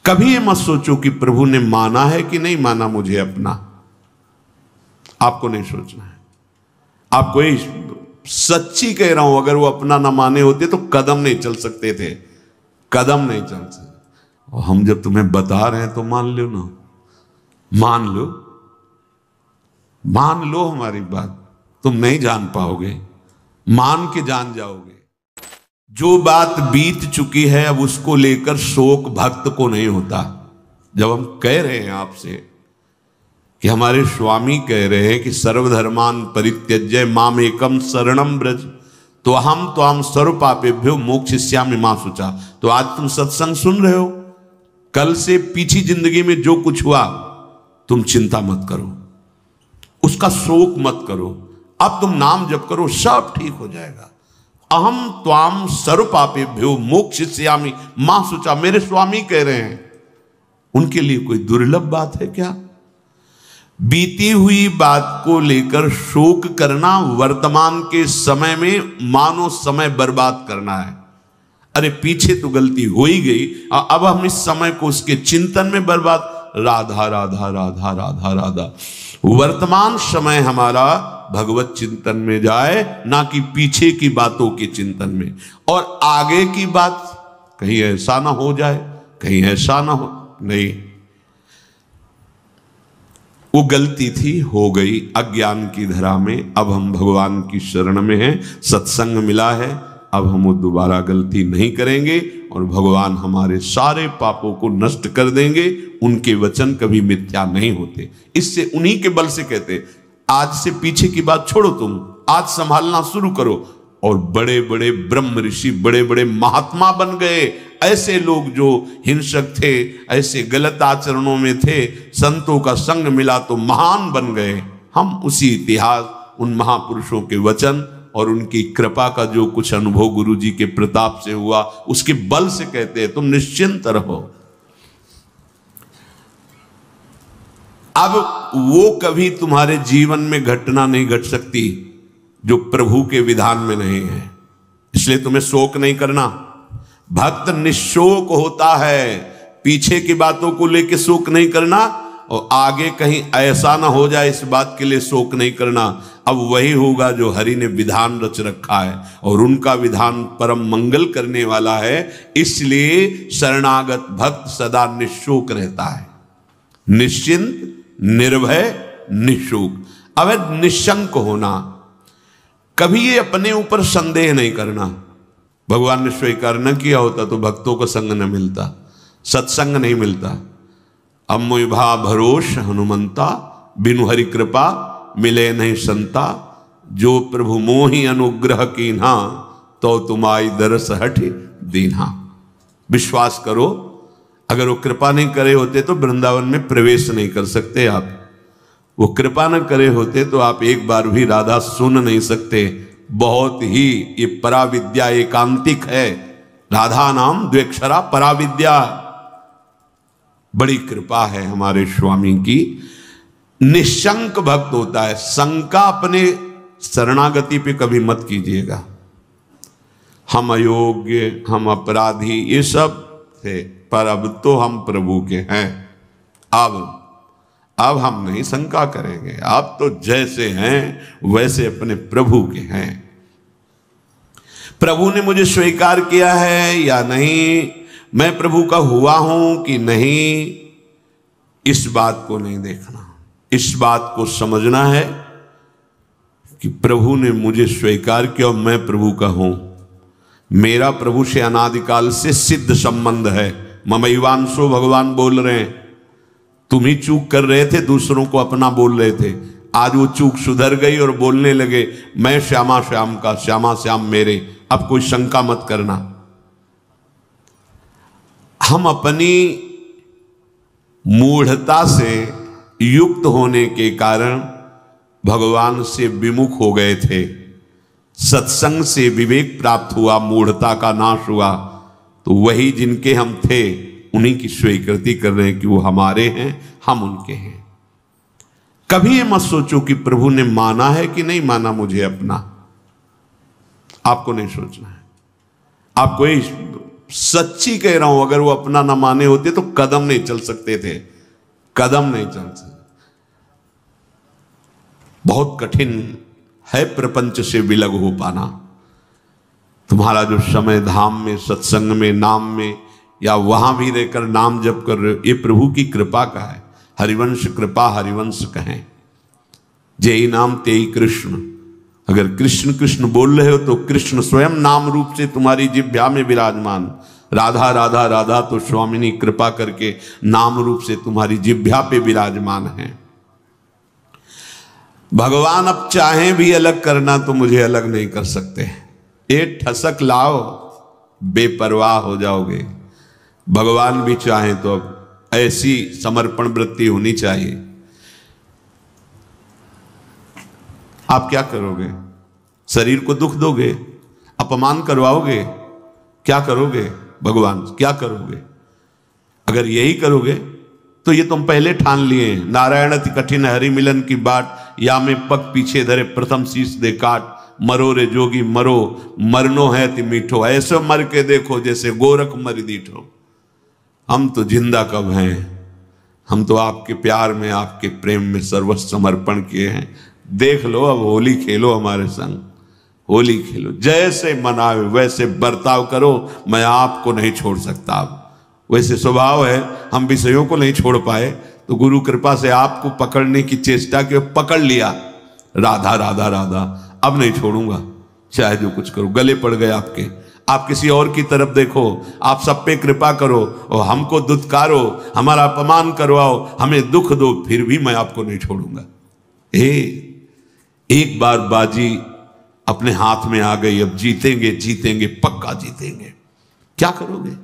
कभी ये मत सोचो कि प्रभु ने माना है कि नहीं माना मुझे अपना। आपको नहीं सोचना है। आपको ये सच्ची कह रहा हूं, अगर वो अपना ना माने होते तो कदम नहीं चल सकते थे, कदम नहीं चल सकते। और हम जब तुम्हें बता रहे हैं तो मान लो ना, मान लो, मान लो हमारी बात। तुम नहीं जान पाओगे, मान के जान जाओगे। जो बात बीत चुकी है अब उसको लेकर शोक भक्त को नहीं होता। जब हम कह रहे हैं आपसे कि हमारे स्वामी कह रहे हैं कि सर्वधर्मान परित्यज्य माम एकम शरणम ब्रज, तो हम सर्व पापेभ्यो मोक्षयिष्यामि मा शुचा। तो आज तुम सत्संग सुन रहे हो, कल से पीछी जिंदगी में जो कुछ हुआ तुम चिंता मत करो, उसका शोक मत करो। अब तुम नाम जप करो, सब ठीक हो जाएगा। अहम त्वाम सर्व पापेभ्यो मोक्षयिष्यामि मा शुचा। मेरे स्वामी कह रहे हैं, उनके लिए कोई दुर्लभ बात है क्या? बीती हुई बात को लेकर शोक करना वर्तमान के समय में मानो समय बर्बाद करना है। अरे पीछे तो गलती हो ही गई, अब हम इस समय को उसके चिंतन में बर्बाद। राधा राधा राधा राधा राधा। वर्तमान समय हमारा भगवत चिंतन में जाए, ना कि पीछे की बातों के चिंतन में। और आगे की बात कहीं ऐसा ना हो जाए, कहीं ऐसा ना हो, नहीं, वो गलती थी, हो गई अज्ञान की धरा में। अब हम भगवान की शरण में हैं, सत्संग मिला है, अब हम वो दोबारा गलती नहीं करेंगे और भगवान हमारे सारे पापों को नष्ट कर देंगे। उनके वचन कभी मिथ्या नहीं होते। इससे उन्हीं के बल से कहते, आज से पीछे की बात छोड़ो, तुम आज संभालना शुरू करो। और बड़े बड़े ब्रह्म ऋषि, बड़े बड़े महात्मा बन गए। ऐसे लोग जो हिंसक थे, ऐसे गलत आचरणों में थे, संतों का संग मिला तो महान बन गए। हम उसी इतिहास, उन महापुरुषों के वचन और उनकी कृपा का जो कुछ अनुभव गुरु जी के प्रताप से हुआ, उसके बल से कहते हैं तुम निश्चिंत रहो। अब वो कभी तुम्हारे जीवन में घटना नहीं घट सकती जो प्रभु के विधान में नहीं है, इसलिए तुम्हें शोक नहीं करना। भक्त निशोक होता है, पीछे की बातों को लेकर शोक नहीं करना और आगे कहीं ऐसा ना हो जाए इस बात के लिए शोक नहीं करना। अब वही होगा जो हरि ने विधान रच रखा है और उनका विधान परम मंगल करने वाला है। इसलिए शरणागत भक्त सदा निशोक रहता है, निश्चिंत, निर्भय, निशोक। अब निशंक होना, कभी ये अपने ऊपर संदेह नहीं करना। भगवान ने स्वीकार न किया होता तो भक्तों को संग न मिलता, सत्संग नहीं मिलता। अम्मोभा भरोस हनुमंता, बिनु हरि कृपा मिले नहीं संता। जो प्रभु मोहि अनुग्रह कीन्हा, तो तुम्हारी दरस हठ दीन्हा। विश्वास करो, अगर वो कृपा नहीं करे होते तो वृंदावन में प्रवेश नहीं कर सकते आप। वो कृपा न करे होते तो आप एक बार भी राधा सुन नहीं सकते। बहुत ही ये पराविद्या एकांतिक है, राधा नाम द्वेक्षरा पराविद्या। बड़ी कृपा है हमारे स्वामी की। निशंक भक्त होता है। शंका अपने शरणागति पे कभी मत कीजिएगा। हम अयोग्य, हम अपराधी, ये सब थे, पर अब तो हम प्रभु के हैं। अब हम नहीं शंका करेंगे। आप तो जैसे हैं वैसे अपने प्रभु के हैं। प्रभु ने मुझे स्वीकार किया है या नहीं, मैं प्रभु का हुआ हूं कि नहीं, इस बात को नहीं देखना। इस बात को समझना है कि प्रभु ने मुझे स्वीकार किया और मैं प्रभु का हूं। मेरा प्रभु से अनादिकाल से सिद्ध संबंध है। ममैवांशो भगवान बोल रहे हैं। तुम ही चूक कर रहे थे, दूसरों को अपना बोल रहे थे। आज वो चूक सुधर गई और बोलने लगे मैं श्यामा श्याम का, श्यामा श्याम मेरे। अब कोई शंका मत करना। हम अपनी मूढ़ता से युक्त होने के कारण भगवान से विमुख हो गए थे। सत्संग से विवेक प्राप्त हुआ, मूढ़ता का नाश हुआ, तो वही जिनके हम थे उन्हीं की स्वीकृति कर रहे हैं कि वो हमारे हैं, हम उनके हैं। कभी ये मत सोचो कि प्रभु ने माना है कि नहीं माना मुझे अपना। आपको नहीं सोचना है। आपको सच्ची कह रहा हूं, अगर वो अपना ना माने होते तो कदम नहीं चल सकते थे, कदम नहीं चल सकते। बहुत कठिन है प्रपंच से विलग हो पाना। तुम्हारा जो समय धाम में, सत्संग में, नाम में, या वहां भी रहकर नाम जप कर रहे हो, ये प्रभु की कृपा का है। हरिवंश कृपा हरिवंश कहें, जय नाम तेई कृष्ण। अगर कृष्ण कृष्ण बोल रहे हो तो कृष्ण स्वयं नाम रूप से तुम्हारी जिह्वा में विराजमान। राधा राधा राधा तो स्वामिनी कृपा करके नाम रूप से तुम्हारी जिह्वा पे विराजमान है। भगवान अब चाहें भी अलग करना तो मुझे अलग नहीं कर सकते। एक ठसक लाओ, बेपरवाह हो जाओगे। भगवान भी चाहें तो अब ऐसी समर्पण वृत्ति होनी चाहिए। आप क्या करोगे? शरीर को दुख दोगे, अपमान करवाओगे, क्या करोगे? भगवान क्या करोगे? अगर यही करोगे तो ये तुम पहले ठान लिए, नारायण अति कठिन हरि मिलन की बाट, या में पग पीछे धरे प्रथम शीश दे काट। मरो रे जोगी मरो, मरनो है ति मीठो, ऐसे मर के देखो जैसे गोरख मर दीठो। हम तो जिंदा कब हैं, हम तो आपके प्यार में, आपके प्रेम में सर्वस्व समर्पण किए हैं। देख लो, अब होली खेलो हमारे संग, होली खेलो, जैसे मनावे वैसे बर्ताव करो, मैं आपको नहीं छोड़ सकता। अब वैसे स्वभाव है, हम विषयों को नहीं छोड़ पाए तो गुरु कृपा से आपको पकड़ने की चेष्टा की, पकड़ लिया। राधा राधा राधा, अब नहीं छोड़ूंगा, चाहे जो कुछ करो। गले पड़ गए आपके, आप किसी और की तरफ देखो, आप सब पे कृपा करो और हमको दुत्कारो, हमारा अपमान करवाओ, हमें दुख दो, फिर भी मैं आपको नहीं छोड़ूंगा। एक बार बाजी अपने हाथ में आ गई, अब जीतेंगे जीतेंगे, पक्का जीतेंगे। क्या करोगे?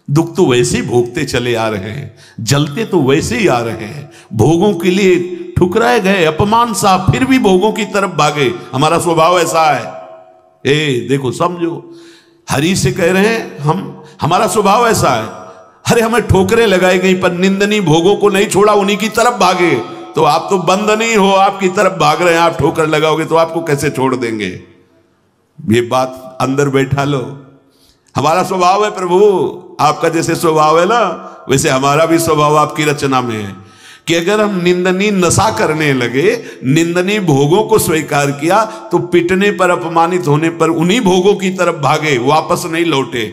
दुख तो वैसे ही भोगते चले आ रहे हैं, जलते तो वैसे ही आ रहे हैं, भोगों के लिए ठुकराए गए, अपमान सा, फिर भी भोगों की तरफ भागे। हमारा स्वभाव ऐसा है। देखो, समझो, हरि से कह रहे हैं हम, हमारा स्वभाव ऐसा है। अरे हमें ठोकरें लगाई गई पर निंदनीय भोगों को नहीं छोड़ा, उन्हीं की तरफ भागे। तो आप तो बंधनी हो, आपकी तरफ भाग रहे हैं, आप ठोकर लगाओगे तो आपको कैसे छोड़ देंगे? ये बात अंदर बैठा लो। हमारा स्वभाव है प्रभु, आपका जैसे स्वभाव है ना, वैसे हमारा भी स्वभाव आपकी रचना में है कि अगर हम निंदनीय नशा करने लगे, निंदनीय भोगों को स्वीकार किया, तो पिटने पर, अपमानित होने पर उन्हीं भोगों की तरफ भागे, वापस नहीं लौटे।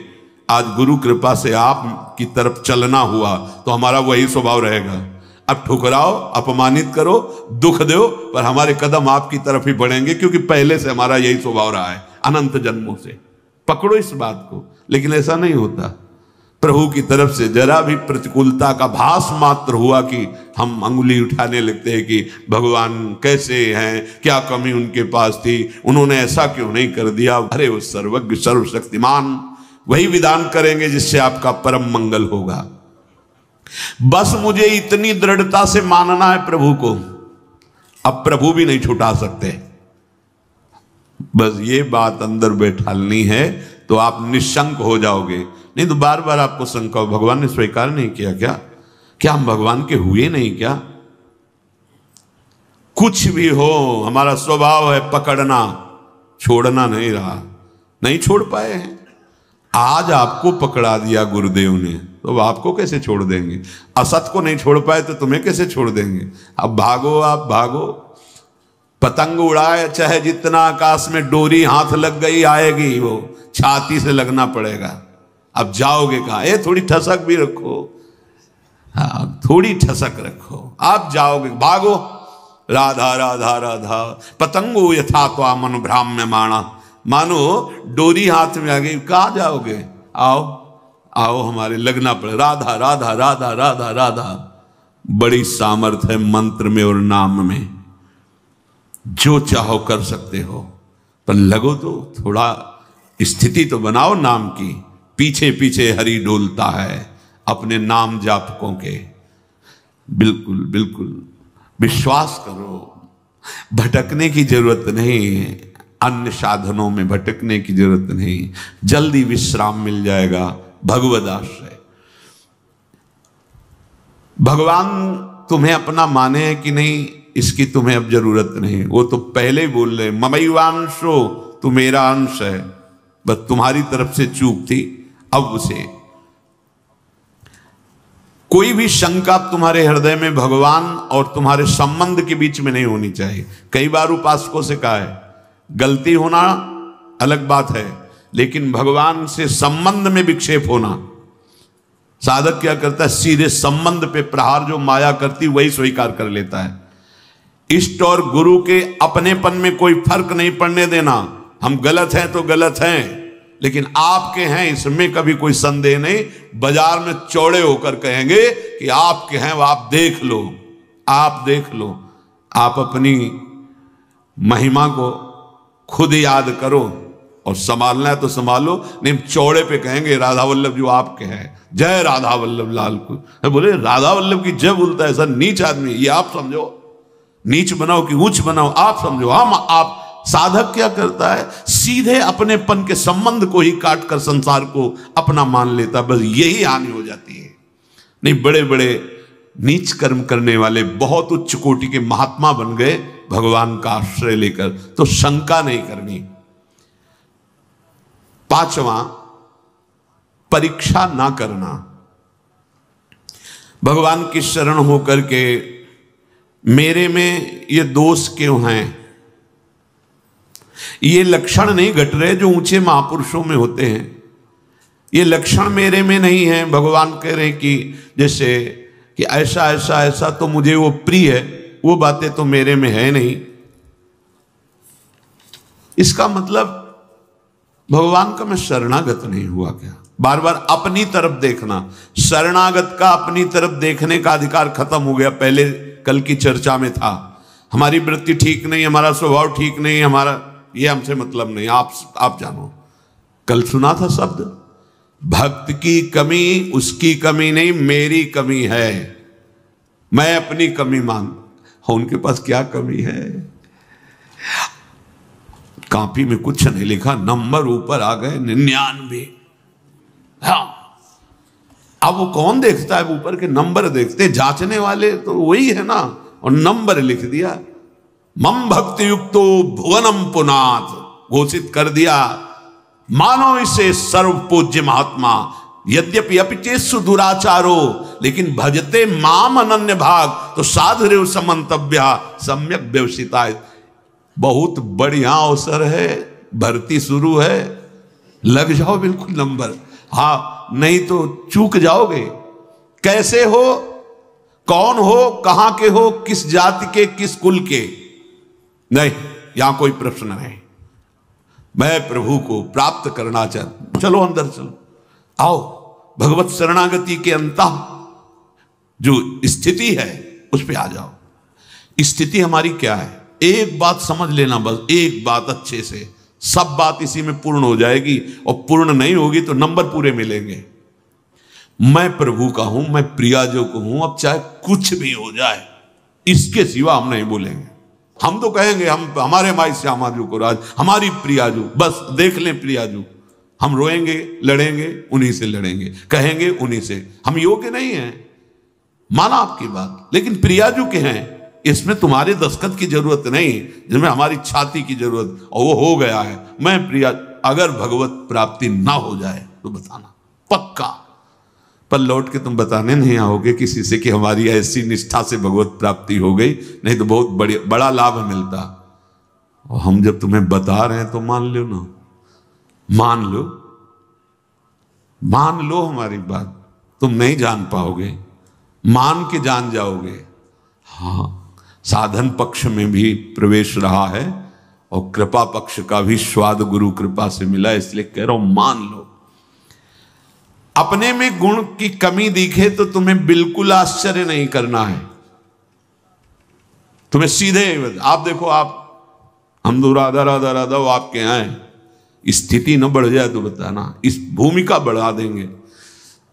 आज गुरु कृपा से आप की तरफ चलना हुआ तो हमारा वही स्वभाव रहेगा। अब ठुकराओ, अपमानित करो, दुख दो, पर हमारे कदम आपकी तरफ ही बढ़ेंगे, क्योंकि पहले से हमारा यही स्वभाव रहा है अनंत जन्मों से। पकड़ो इस बात को। लेकिन ऐसा नहीं होता। प्रभु की तरफ से जरा भी प्रतिकूलता का भास मात्र हुआ कि हम अंगुली उठाने लगते हैं कि भगवान कैसे हैं, क्या कमी उनके पास थी, उन्होंने ऐसा क्यों नहीं कर दिया। अरे वो सर्वज्ञ सर्वशक्तिमान वही विधान करेंगे जिससे आपका परम मंगल होगा। बस मुझे इतनी दृढ़ता से मानना है प्रभु को, अब प्रभु भी नहीं छुटा सकते। बस ये बात अंदर बैठालनी है तो आप निशंक हो जाओगे। नहीं तो बार बार आपको शंका हो, भगवान ने स्वीकार नहीं किया क्या? क्या हम भगवान के हुए नहीं क्या? कुछ भी हो, हमारा स्वभाव है पकड़ना, छोड़ना नहीं रहा, नहीं छोड़ पाए हैं। आज आपको पकड़ा दिया गुरुदेव ने, तो आपको कैसे छोड़ देंगे? असत को नहीं छोड़ पाए तो तुम्हें कैसे छोड़ देंगे? अब भागो, आप भागो, पतंग उड़ाए चाहे जितना आकाश में, डोरी हाथ लग गई आएगी, वो छाती से लगना पड़ेगा। अब जाओगे कहाँ? ये थोड़ी ठसक भी रखो, हाँ थोड़ी ठसक रखो, आप जाओगे, भागो। राधा राधा राधा पतंगो यथा त्वा मनु भ्राम्यमाणा, मानो डोरी हाथ में आ गई, कहाँ जाओगे? आओ आओ, हमारे लगना पड़े। राधा राधा राधा राधा राधा, बड़ी सामर्थ्य है मंत्र में और नाम में, जो चाहो कर सकते हो, पर लगो तो थोड़ा स्थिति तो बनाओ नाम की। पीछे पीछे हरि डोलता है अपने नाम जापकों के। बिल्कुल बिल्कुल विश्वास करो, भटकने की जरूरत नहीं, अन्य साधनों में भटकने की जरूरत नहीं, जल्दी विश्राम मिल जाएगा भगवद आश्रय। भगवान तुम्हें अपना माने है कि नहीं, इसकी तुम्हें अब जरूरत नहीं। वो तो पहले ही बोल रहे, ममैवांशो, तू मेरा अंश है। बस तुम्हारी तरफ से चूक थी, अब उसे कोई भी शंका तुम्हारे हृदय में भगवान और तुम्हारे संबंध के बीच में नहीं होनी चाहिए। कई बार उपासकों से कहा है, गलती होना अलग बात है, लेकिन भगवान से संबंध में विक्षेप होना, साधक क्या करता है, सीधे संबंध पे प्रहार जो माया करती वही स्वीकार कर लेता है। इष्ट और गुरु के अपनेपन में कोई फर्क नहीं पड़ने देना। हम गलत हैं तो गलत हैं, लेकिन आपके हैं इसमें कभी कोई संदेह नहीं। बाजार में चौड़े होकर कहेंगे कि आपके हैं, वो आप देख लो, आप देख लो। आप अपनी महिमा को खुद याद करो और संभालना है तो संभालो, नहीं चौड़े पे कहेंगे राधा वल्लभ जो आपके हैं, जय राधा वल्लभ लाल को। बोले राधा वल्लभ की जय बोलता है, ऐसा नीच आदमी, ये आप समझो, नीच बनाओ कि ऊंच बनाओ आप समझो। हम आप साधक क्या करता है, सीधे अपनेपन के संबंध को ही काट कर संसार को अपना मान लेता, बस यही हानि हो जाती है। नहीं, बड़े बड़े नीच कर्म करने वाले बहुत उच्च कोटि के महात्मा बन गए भगवान का आश्रय लेकर, तो शंका नहीं करनी। पांचवा, परीक्षा ना करना। भगवान की शरण होकर के मेरे में ये दोष क्यों हैं, ये लक्षण नहीं घट रहे जो ऊंचे महापुरुषों में होते हैं, ये लक्षण मेरे में नहीं है। भगवान कह रहे हैं कि जैसे कि ऐसा ऐसा ऐसा तो मुझे वो प्रिय है, वो बातें तो मेरे में है नहीं। इसका मतलब भगवान का मैं शरणागत नहीं हुआ क्या? बार बार अपनी तरफ देखना, शरणागत का अपनी तरफ देखने का अधिकार खत्म हो गया। पहले कल की चर्चा में था, हमारी वृत्ति ठीक नहीं, हमारा स्वभाव ठीक नहीं, हमारा ये हमसे मतलब नहीं, आप जानो। कल सुना था शब्द, भक्त की कमी उसकी कमी नहीं, मेरी कमी है, मैं अपनी कमी मान। उनके पास क्या कमी है? कॉपी में कुछ नहीं लिखा, नंबर ऊपर आ गए 99। हाँ, अब वो कौन देखता है, ऊपर के नंबर देखते, जांचने वाले तो वही है ना, और नंबर लिख दिया। मम भक्ति युक्तो भुवनम पुनाथ घोषित कर दिया, मानो इसे सर्व पूज्य महात्मा, यद्यपि अपिचेसु दुराचारो, लेकिन भजते माम अनन्य भाग, तो साधुरेव समंतव्या सम्यक व्यवसिता। बहुत बढ़िया अवसर है, भर्ती शुरू है, लग जाओ बिल्कुल नंबर। हाँ, नहीं तो चूक जाओगे। कैसे हो, कौन हो, कहां के हो, किस जाति के, किस कुल के, नहीं, यहां कोई प्रश्न नहीं। मैं प्रभु को प्राप्त करना चाहता, चलो अंदर चलो, आओ भगवत शरणागति के अंतः जो स्थिति है उस पे आ जाओ। स्थिति हमारी क्या है, एक बात समझ लेना, बस एक बात अच्छे से, सब बात इसी में पूर्ण हो जाएगी, और पूर्ण नहीं होगी तो नंबर पूरे मिलेंगे। मैं प्रभु का हूं, मैं प्रियाजो को हूं, अब चाहे कुछ भी हो जाए, इसके सिवा हम नहीं बोलेंगे। हम तो कहेंगे हम हमारे माई श्यामाजू को राज, हमारी प्रियाजू, बस देख लें प्रियाजू। हम रोएंगे, लड़ेंगे, उन्हीं से लड़ेंगे, कहेंगे उन्हीं से। हम योग्य नहीं हैं, माना आपकी बात, लेकिन प्रियाजू के हैं, इसमें तुम्हारे दस्तखत की जरूरत नहीं, जिसमें हमारी छाती की जरूरत, और वो हो गया है। मैं प्रिया, अगर भगवत प्राप्ति ना हो जाए तो बताना पक्का, पर लौट के तुम बताने नहीं आओगे किसी से कि हमारी ऐसी निष्ठा से भगवत प्राप्ति हो गई, नहीं तो बहुत बड़ा लाभ मिलता। और हम जब तुम्हें बता रहे हैं तो मान लो ना, मान लो, मान लो हमारी बात। तुम नहीं जान पाओगे, मान के जान जाओगे। हाँ, साधन पक्ष में भी प्रवेश रहा है और कृपा पक्ष का भी स्वाद गुरु कृपा से मिला, इसलिए कह रहा हूं मान लो। अपने में गुण की कमी दिखे तो तुम्हें बिल्कुल आश्चर्य नहीं करना है। तुम्हें सीधे आप देखो, आप हम तो राधा राधा राधा, वो आपके यहां है, स्थिति न बढ़ जाए तो बताना, इस भूमिका बढ़ा देंगे।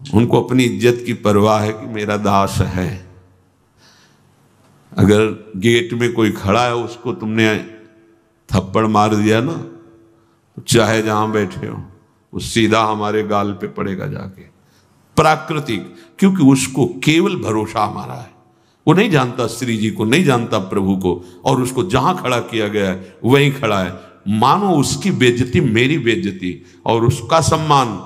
उनको अपनी इज्जत की परवाह है कि मेरा दास है। अगर गेट में कोई खड़ा है, उसको तुमने थप्पड़ मार दिया ना, तो चाहे जहां बैठे हो वो सीधा हमारे गाल पे पड़ेगा जाके। प्राकृतिक, क्योंकि उसको केवल भरोसा हमारा है। वो नहीं जानता श्री जी को, नहीं जानता प्रभु को, और उसको जहां खड़ा किया गया है वहीं खड़ा है। मानो उसकी बेइज्जती मेरी बेइज्जती, और उसका सम्मान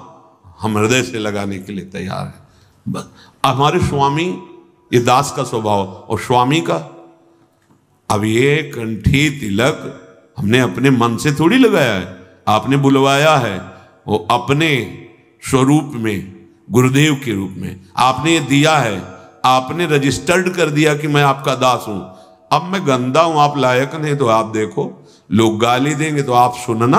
हम हृदय से लगाने के लिए तैयार हैं। बस हमारे स्वामी, ये दास का स्वभाव, और स्वामी का अब ये कंठी तिलक हमने अपने मन से थोड़ी लगाया है, आपने बुलवाया है, वो अपने स्वरूप में, गुरुदेव के रूप में आपने ये दिया है, आपने रजिस्टर्ड कर दिया कि मैं आपका दास हूं। अब मैं गंदा हूं, आप लायक नहीं तो आप देखो, लोग गाली देंगे तो आप सुनना,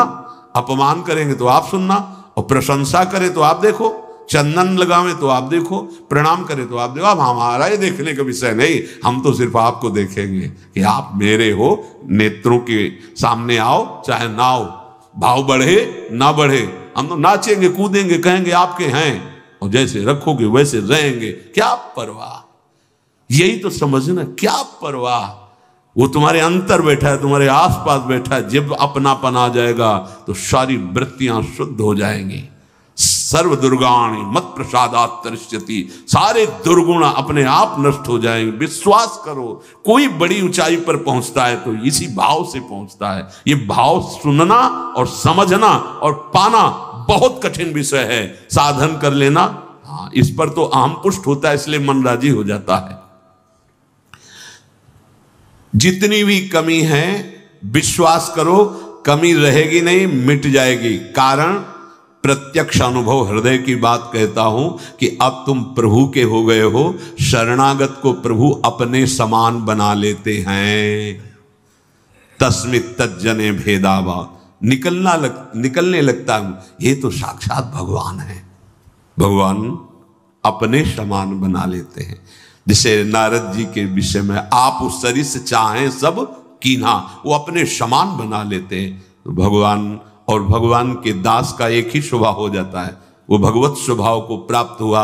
अपमान करेंगे तो आप सुनना, और प्रशंसा करें तो आप देखो, चंदन लगावें तो आप देखो, प्रणाम करें तो आप देखो। अब हमारा ये देखने का विषय नहीं, हम तो सिर्फ आपको देखेंगे कि आप मेरे हो, नेत्रों के सामने आओ चाहे ना आओ, भाव बढ़े ना बढ़े, हम तो नाचेंगे कूदेंगे, कहेंगे आपके हैं, और जैसे रखोगे वैसे रहेंगे, क्या परवाह। यही तो समझना, क्या परवाह। वो तुम्हारे अंतर बैठा है, तुम्हारे आसपास बैठा है, जब अपनापन आ जाएगा तो सारी वृत्तियां शुद्ध हो जाएंगी। सर्व दुर्गाणी मत प्रसादात तरिष्यति, सारे दुर्गुण अपने आप नष्ट हो जाएंगे। विश्वास करो, कोई बड़ी ऊंचाई पर पहुंचता है तो इसी भाव से पहुंचता है। ये भाव सुनना और समझना और पाना बहुत कठिन विषय है, साधन कर लेना हाँ, इस पर तो अहम पुष्ट होता है, इसलिए मन राजी हो जाता है। जितनी भी कमी है विश्वास करो, कमी रहेगी नहीं, मिट जाएगी। कारण प्रत्यक्ष अनुभव, हृदय की बात कहता हूं कि अब तुम प्रभु के हो गए हो। शरणागत को प्रभु अपने समान बना लेते हैं। तस्मित तज्जने भेदावा, निकलने लगता हूं, ये तो साक्षात भगवान है। भगवान अपने समान बना लेते हैं। जैसे नारद जी के विषय में, आप उस शरीर से चाहें सब कीन्हा, वो अपने समान बना लेते हैं। तो भगवान और भगवान के दास का एक ही स्वभाव हो जाता है, वो भगवत स्वभाव को प्राप्त हुआ।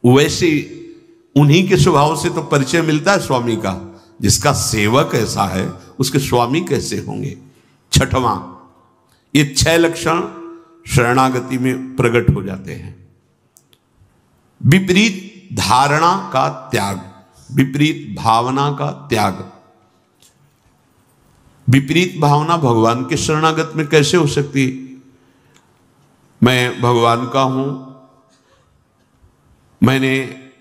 वैसे उन्हीं के स्वभाव से तो परिचय मिलता है स्वामी का। जिसका सेवक ऐसा है उसके स्वामी कैसे होंगे। छठवां, ये 6 लक्षण शरणागति में प्रकट हो जाते हैं। विपरीत धारणा का त्याग, विपरीत भावना का त्याग। विपरीत भावना भगवान के शरणागत में कैसे हो सकती है। मैं भगवान का हूं, मैंने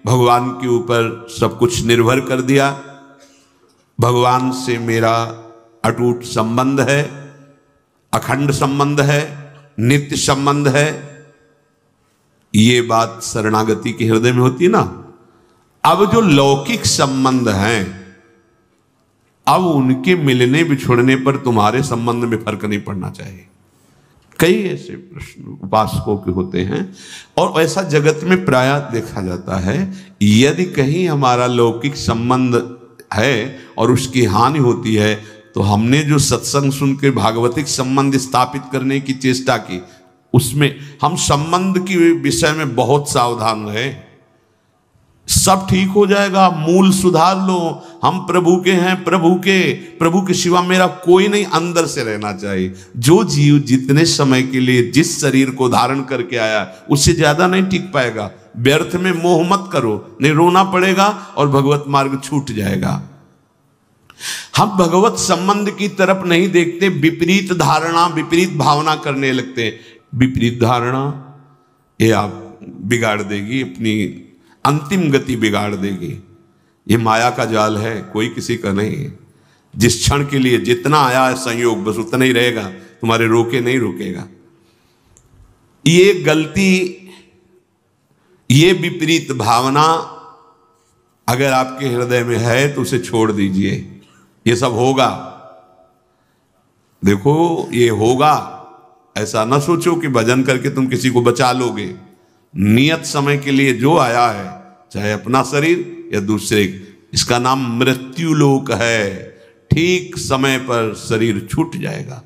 भगवान के ऊपर सब कुछ निर्भर कर दिया, भगवान से मेरा अटूट संबंध है, अखंड संबंध है, नित्य संबंध है। ये बात शरणागति के हृदय में होती है ना। अब जो लौकिक संबंध हैं, अब उनके मिलने बिछुड़ने पर तुम्हारे संबंध में फर्क नहीं पड़ना चाहिए। कई ऐसे प्रश्न उपासकों के होते हैं, और ऐसा जगत में प्रायः देखा जाता है। यदि कहीं हमारा लौकिक संबंध है और उसकी हानि होती है, तो हमने जो सत्संग सुन के भागवतिक संबंध स्थापित करने की चेष्टा की, उसमें हम संबंध के विषय में बहुत सावधान रहे। सब ठीक हो जाएगा, मूल सुधार लो। हम प्रभु के हैं, प्रभु के सिवा मेरा कोई नहीं, अंदर से रहना चाहिए। जो जीव जितने समय के लिए जिस शरीर को धारण करके आया, उससे ज्यादा नहीं टिक पाएगा। व्यर्थ में मोह मत करो, नहीं रोना पड़ेगा और भगवत मार्ग छूट जाएगा। हम भगवत संबंध की तरफ नहीं देखते, विपरीत धारणा, विपरीत भावना करने लगते। विपरीत धारणा ये आप बिगाड़ देगी, अपनी अंतिम गति बिगाड़ देगी। ये माया का जाल है, कोई किसी का नहीं है। जिस क्षण के लिए जितना आया है संयोग, बस उतना ही रहेगा, तुम्हारे रोके नहीं रोकेगा। ये गलती, ये विपरीत भावना अगर आपके हृदय में है तो उसे छोड़ दीजिए। ये सब होगा, देखो ये होगा। ऐसा ना सोचो कि भजन करके तुम किसी को बचा लोगे। नियत समय के लिए जो आया है, चाहे अपना शरीर या दूसरे, इसका नाम मृत्यु लोक है। ठीक समय पर शरीर छूट जाएगा।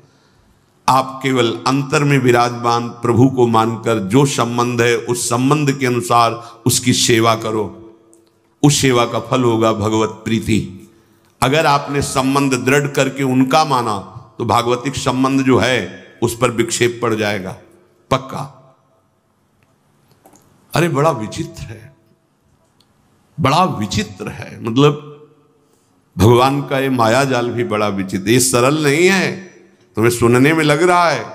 आप केवल अंतर में विराजमान प्रभु को मानकर जो संबंध है उस संबंध के अनुसार उसकी सेवा करो। उस सेवा का फल होगा भगवत प्रीति। अगर आपने संबंध दृढ़ करके उनका माना तो भागवतिक संबंध जो है उस पर विक्षेप पड़ जाएगा, पक्का। अरे बड़ा विचित्र है, बड़ा विचित्र है। मतलब भगवान का ये माया जाल भी बड़ा विचित्र, ये सरल नहीं है। तुम्हें सुनने में लग रहा है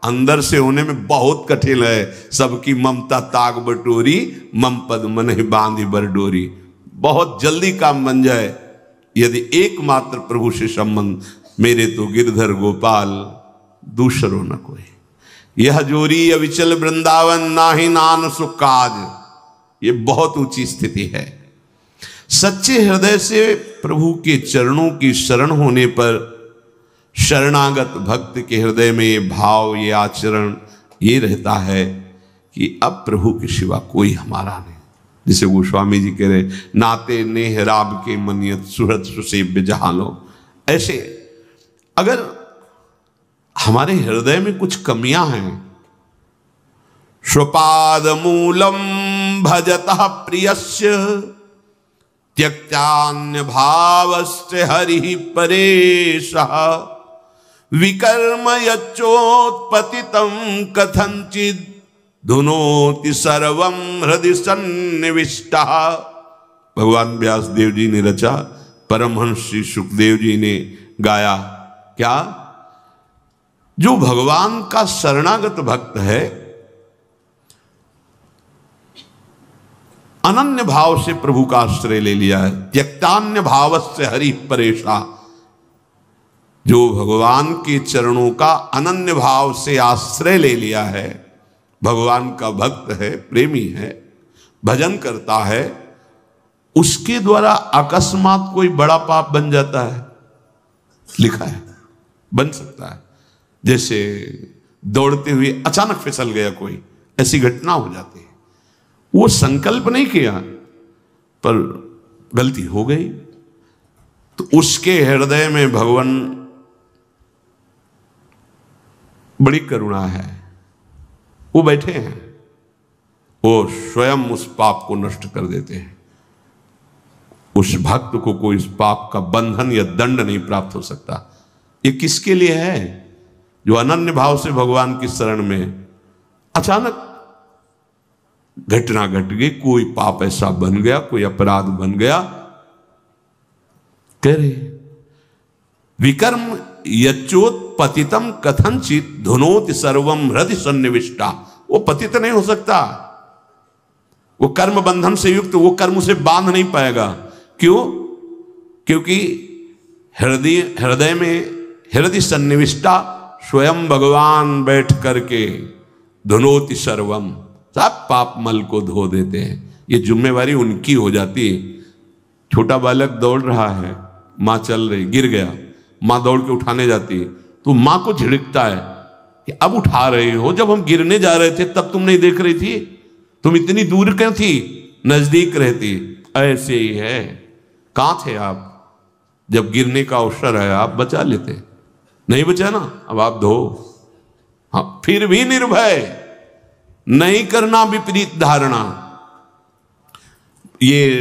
अंदर से होने में बहुत कठिन है। सबकी ममता ताग बटोरी, मम पद मन ही बांधी बरडोरी। बहुत जल्दी काम बन जाए यदि एकमात्र प्रभु से संबंध। मेरे तो गिरधर गोपाल दूसरो न कोई, यह जोरी अविचल वृंदावन नाही नान सुख काज। ये बहुत ऊंची स्थिति है। सच्चे हृदय से प्रभु के चरणों की शरण होने पर शरणागत भक्त के हृदय में ये भाव, ये आचरण ये रहता है कि अब प्रभु के सिवा कोई हमारा नहीं। जिसे गोस्वामी जी कह रहे, नाते नेह राब के मनियत सुहृद सुसेव्य जहां लो। ऐसे अगर हमारे हृदय में कुछ कमियां हैं, स्वपाद मूलम भजतः प्रियस्य त्यक्त्यान्य भावस्य हरि परेशः विकर्म यच्चोत्पतितं कथंचित् धुनोति सर्वं हृदि सन्निविष्टः। भगवान व्यास देव जी ने रचा, परमहंस श्री सुखदेव जी ने गाया। क्या? जो भगवान का शरणागत भक्त है, अनन्य भाव से प्रभु का आश्रय ले लिया है, त्यक्तान्य भावस्य हरि परेशा। जो भगवान के चरणों का अनन्य भाव से आश्रय ले लिया है, भगवान का भक्त है, प्रेमी है, भजन करता है, उसके द्वारा अकस्मात कोई बड़ा पाप बन जाता है। लिखा है बन सकता है। जैसे दौड़ते हुए अचानक फिसल गया कोई, ऐसी घटना हो जाती है। वो संकल्प नहीं किया पर गलती हो गई, तो उसके हृदय में भगवान बड़ी करुणा है। वो बैठे हैं, वो स्वयं उस पाप को नष्ट कर देते हैं। उस भक्त को कोई इस पाप का बंधन या दंड नहीं प्राप्त हो सकता। ये किसके लिए है? जो अनन्य भाव से भगवान की शरण में अचानक घटना घट गई, कोई पाप ऐसा बन गया, कोई अपराध बन गया। कह रहे विकर्म यच्चोत्पतितम कथंचित धुनोति सर्वम हृदि सन्निविष्टा। वो पतित नहीं हो सकता, वो कर्म बंधन से युक्त, वो कर्म उसे बांध नहीं पाएगा। क्यों? क्योंकि हृदय में हृदय सन्निविष्टा स्वयं भगवान बैठ करके धुनोति सर्वम, सब पाप मल को धो देते हैं। ये जिम्मेवारी उनकी हो जाती है। छोटा बालक दौड़ रहा है, मां चल रही, गिर गया, मां दौड़ के उठाने जाती है, तो मां को झिड़कता है कि अब उठा रहे हो, जब हम गिरने जा रहे थे तब तुम नहीं देख रही थी, तुम इतनी दूर क्यों थी, नजदीक रहती। ऐसे ही है, कहां थे आप जब गिरने का अवसर है, आप बचा लेते, नहीं बचा ना, अब आप धो। हाँ, फिर भी निर्भय नहीं करना विपरीत धारणा। ये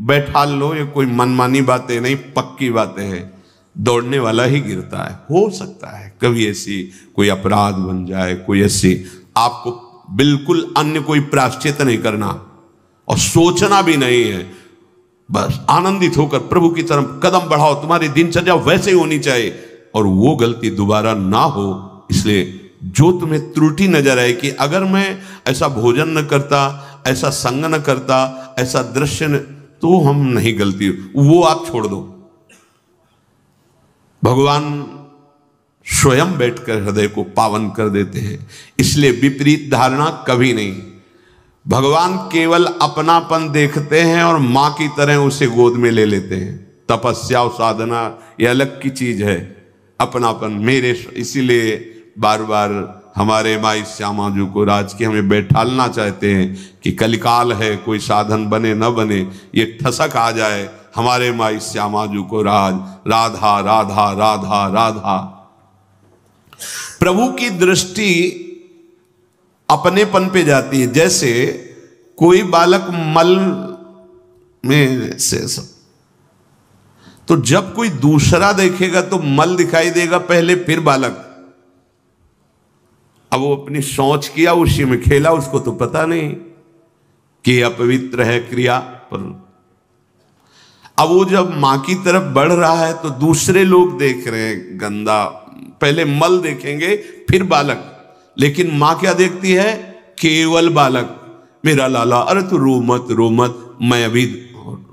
बैठा लो, ये कोई मनमानी बातें नहीं, पक्की बातें हैं। दौड़ने वाला ही गिरता है। हो सकता है कभी ऐसी कोई अपराध बन जाए, कोई ऐसी, आपको बिल्कुल अन्य कोई प्रायश्चित नहीं करना और सोचना भी नहीं है। बस आनंदित होकर प्रभु की तरफ कदम बढ़ाओ, तुम्हारी दिनचर्या वैसे ही होनी चाहिए और वो गलती दोबारा ना हो। इसलिए जो तुम्हें त्रुटि नजर आए कि अगर मैं ऐसा भोजन न करता, ऐसा संग न करता, ऐसा दृश्य न, तो हम नहीं गलती, वो आप छोड़ दो। भगवान स्वयं बैठकर हृदय को पावन कर देते हैं। इसलिए विपरीत धारणा कभी नहीं। भगवान केवल अपनापन देखते हैं और मां की तरह उसे गोद में ले लेते हैं। तपस्या और साधना ये अलग की चीज है, अपनापन मेरे। इसीलिए बार बार हमारे माई श्यामा जी को राज की हमें बैठालना चाहते हैं कि कलिकाल है, कोई साधन बने न बने, ये ठसक आ जाए हमारे माई श्यामा जी को राज, राधा राधा राधा राधा। प्रभु की दृष्टि अपनेपन पे जाती है। जैसे कोई बालक मल में से तो जब कोई दूसरा देखेगा तो मल दिखाई देगा पहले, फिर बालक। अब वो अपनी सोच किया, उसी में खेला, उसको तो पता नहीं कि अपवित्र है क्रिया पर। अब वो जब मां की तरफ बढ़ रहा है तो दूसरे लोग देख रहे हैं गंदा, पहले मल देखेंगे फिर बालक, लेकिन माँ क्या देखती है? केवल बालक। मेरा लाला, अरे तू रो मत रो मत, मैं अभी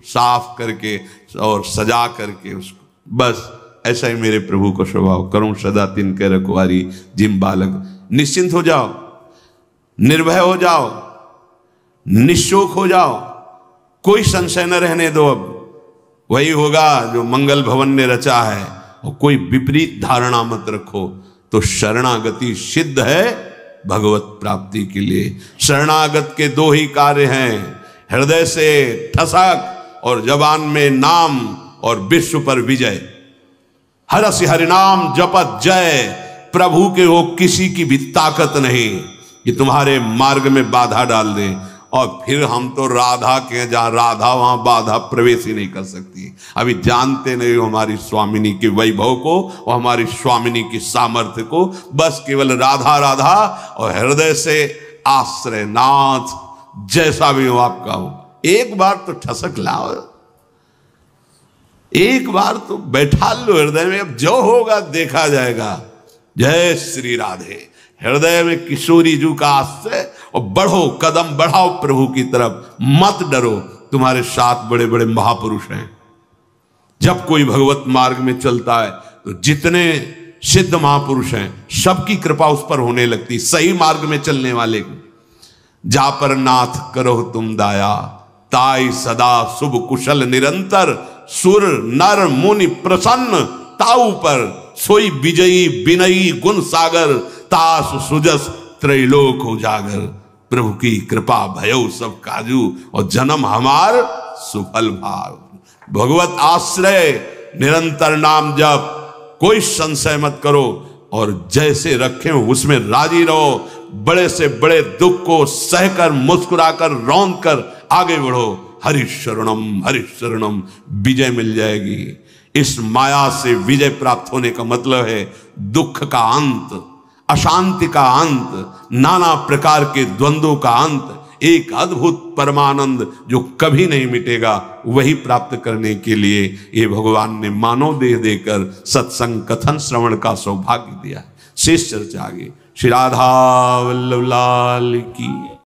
साफ करके और सजा करके उसको, बस ऐसा ही मेरे प्रभु को स्वभाव, करूं सदा तिनके रखवारी जिम बालक। निश्चिंत हो जाओ, निर्भय हो जाओ, निशोक हो जाओ, कोई संशय न रहने दो। अब वही होगा जो मंगल भवन ने रचा है, और कोई विपरीत धारणा मत रखो। तो शरणागति सिद्ध है भगवत प्राप्ति के लिए। शरणागत के दो ही कार्य हैं, हृदय से ठसक और जबान में नाम, और विश्व पर विजय। हरसि हरिनाम जपत जय। प्रभु के वो किसी की भी ताकत नहीं कि तुम्हारे मार्ग में बाधा डाल दे। और फिर हम तो राधा के, जहां राधा वहां बाधा प्रवेश ही नहीं कर सकती। अभी जानते नहीं हो हमारी स्वामिनी के वैभव को और हमारी स्वामिनी की सामर्थ्य को। बस केवल राधा राधा, और हृदय से आश्रय नाथ, जैसा भी हो आपका हो। एक बार तो ठसक लाओ, एक बार तो बैठा लो हृदय में, अब जो होगा देखा जाएगा। जय श्री राधे। हृदय में किशोरी जू का आश्रय, और बढ़ो, कदम बढ़ाओ प्रभु की तरफ, मत डरो। तुम्हारे साथ बड़े बड़े महापुरुष हैं। जब कोई भगवत मार्ग में चलता है तो जितने सिद्ध महापुरुष हैं सबकी कृपा उस पर होने लगती, सही मार्ग में चलने वाले को। जा पर नाथ करो तुम दाया, ताई सदा शुभ कुशल निरंतर। सुर नर मुनि प्रसन्न ताऊ पर, सोई विजयी विनयी गुण सागर। तास सुजस त्रैलोक उजागर। प्रभु की कृपा भयो सब काजू, और जन्म हमार सुफल भाव। भगवत आश्रय, निरंतर नाम जप, कोई संशय मत करो, और जैसे रखे हो उसमें राजी रहो। बड़े से बड़े दुख को सहकर, मुस्कुराकर, रौंद कर आगे बढ़ो। हरि शरणम, विजय मिल जाएगी। इस माया से विजय प्राप्त होने का मतलब है दुख का अंत, अशांति का अंत, नाना प्रकार के द्वंद्वों का अंत, एक अद्भुत परमानंद जो कभी नहीं मिटेगा। वही प्राप्त करने के लिए ये भगवान ने मानव देह देकर सत्संग कथन श्रवण का सौभाग्य दिया। शेष चर्चा आगे। श्री राधा वल्लभ लाल की।